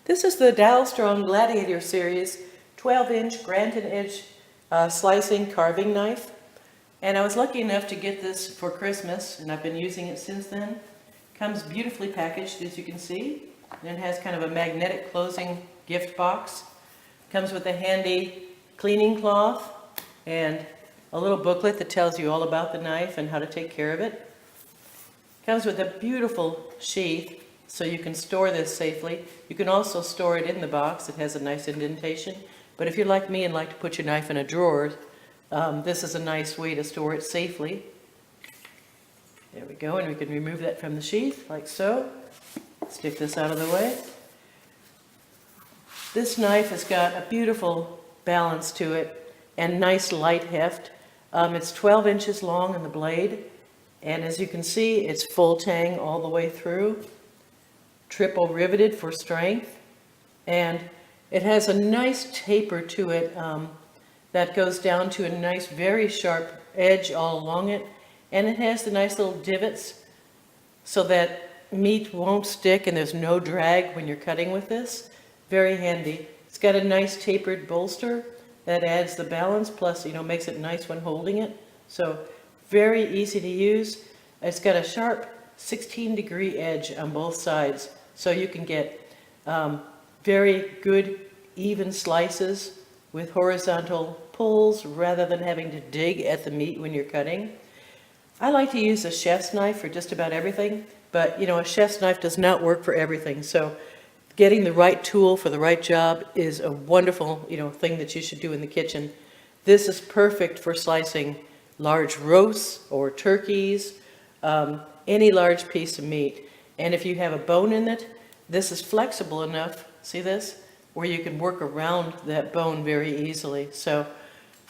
This is the Dalstrong Gladiator series 12-inch Granton edge slicing carving knife. And I was lucky enough to get this for Christmas, and I've been using it since then. Comes beautifully packaged, as you can see. And it has kind of a magnetic closing gift box. Comes with a handy cleaning cloth and a little booklet that tells you all about the knife and how to take care of it. Comes with a beautiful sheath so you can store this safely. You can also store it in the box. It has a nice indentation. But if you're like me and like to put your knife in a drawer, this is a nice way to store it safely. There we go, and we can remove that from the sheath like so. Stick this out of the way. This knife has got a beautiful balance to it and nice light heft. It's 12 inches long in the blade, and as you can see, it's full tang all the way through. Triple riveted for strength, and it has a nice taper to it that goes down to a nice, very sharp edge all along it, and it has the nice little divots so that meat won't stick and there's no drag when you're cutting with this. Very handy. It's got a nice tapered bolster that adds the balance, plus makes it nice when holding it. So very easy to use. It's got a sharp 16-degree edge on both sides, so you can get very good even slices with horizontal pulls rather than having to dig at the meat when you're cutting. I like to use a chef's knife for just about everything, but a chef's knife does not work for everything. So getting the right tool for the right job is a wonderful thing that you should do in the kitchen. This is perfect for slicing large roasts or turkeys, any large piece of meat. And if you have a bone in it, this is flexible enough, see this, where you can work around that bone very easily. So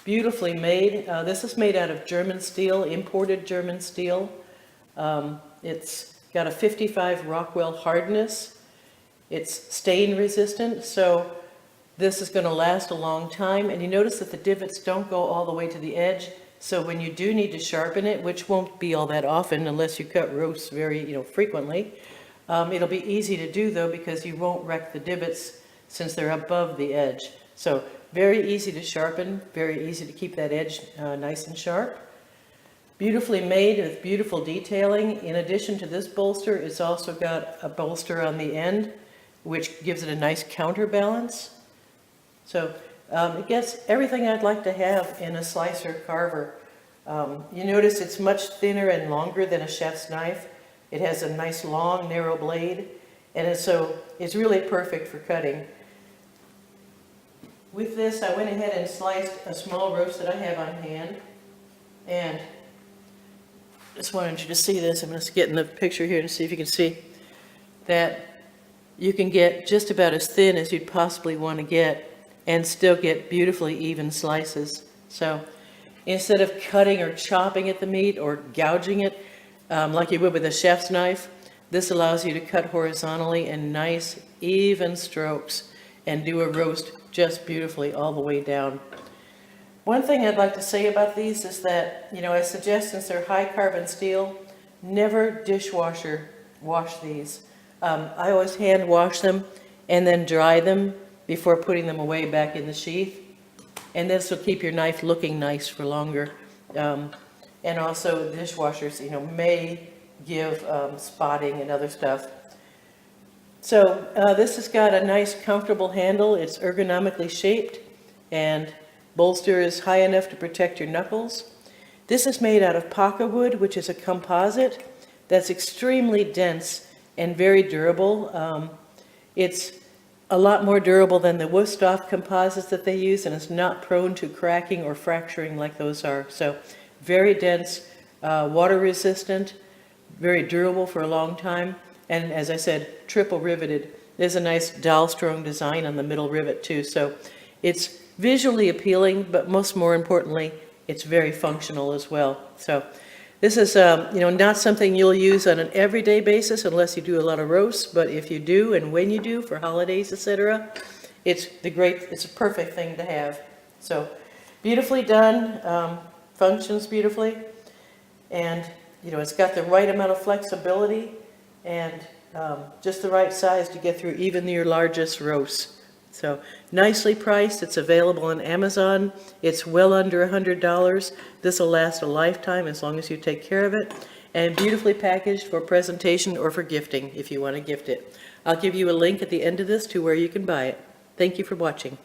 beautifully made. This is made out of German steel, imported German steel. It's got a 55 Rockwell hardness. It's stain resistant, so this is going to last a long time. And you notice that the divots don't go all the way to the edge. So when you do need to sharpen it, which won't be all that often unless you cut roasts very frequently, it'll be easy to do though, because you won't wreck the divots since they're above the edge. So very easy to sharpen, very easy to keep that edge nice and sharp. Beautifully made with beautiful detailing. In addition to this bolster, it's also got a bolster on the end, which gives it a nice counterbalance. So it gets everything I'd like to have in a slicer carver. You notice it's much thinner and longer than a chef's knife. It has a nice long narrow blade, and it's really perfect for cutting. With this, I went ahead and sliced a small roast that I have on hand, and just wanted you to see this. I'm just getting the picture here to see if you can see that you can get just about as thin as you'd possibly want to get and still get beautifully even slices. So instead of cutting or chopping at the meat or gouging it like you would with a chef's knife, this allows you to cut horizontally in nice even strokes and do a roast just beautifully all the way down. One thing I'd like to say about these is that, I suggest, since they're high carbon steel, never dishwasher wash these. I always hand wash them and then dry them before putting them away back in the sheath. And this will keep your knife looking nice for longer. And also dishwashers, may give spotting and other stuff. So this has got a nice comfortable handle. It's ergonomically shaped, and bolster is high enough to protect your knuckles. This is made out of paca wood, which is a composite that's extremely dense and very durable. It's a lot more durable than the Wusthof composites that they use, and it's not prone to cracking or fracturing like those are. So very dense, water resistant, very durable for a long time, and as I said, triple riveted. There's a nice Dalstrong design on the middle rivet too. So it's visually appealing, but more importantly, it's very functional as well. So this is not something you'll use on an everyday basis unless you do a lot of roasts, but if you do and when you do for holidays, etc., it's a perfect thing to have. So beautifully done, functions beautifully, and it's got the right amount of flexibility and just the right size to get through even your largest roasts. So nicely priced. It's available on Amazon. It's well under $100. This will last a lifetime as long as you take care of it, and beautifully packaged for presentation or for gifting if you want to gift it. I'll give you a link at the end of this to where you can buy it. Thank you for watching.